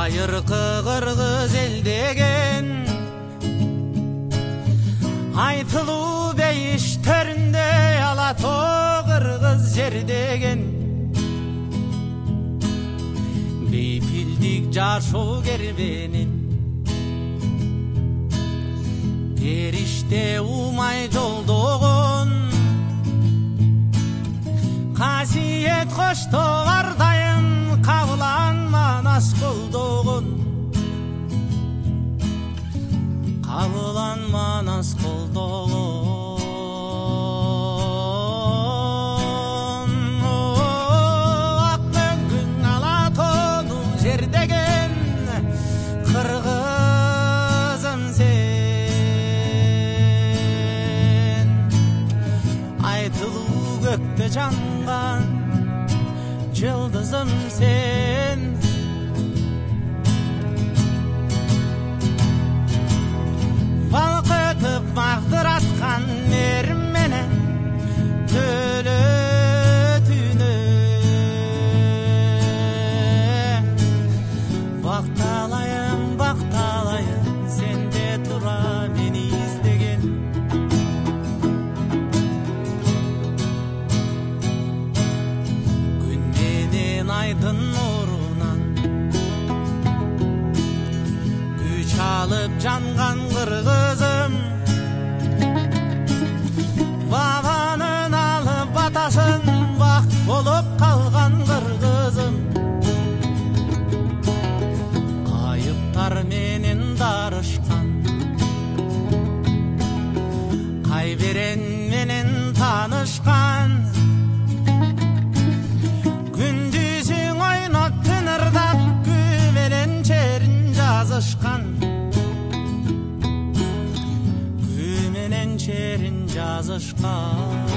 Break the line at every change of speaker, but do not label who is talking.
байыркы кыргыз эл деген айтылуу бейиштеринде ала тоо кыргыз жер деген бейпилдик жашоо кербенин периште умай жолдогон касиет коштоо ар дайым кабыланман ас колдогон кабыланман ас колдогон ак мөңгүң ала тоону жер деген кыргызым сен айтылуу көктө жанган жылдызым сен балкытып мактыраткан эрим менен төлөтүнө бакталайын бакталайын сенде тура мени издеген күн менен айдын нурунан күч алып жанган кыргызым бабанын алып батасын бак болуп калган кыргызым кайыптар менен дарышкан кайберен менен таанышкан күндүзүң ойноп тынырдап күү менен черин жазышкан күү менен черин жазышкан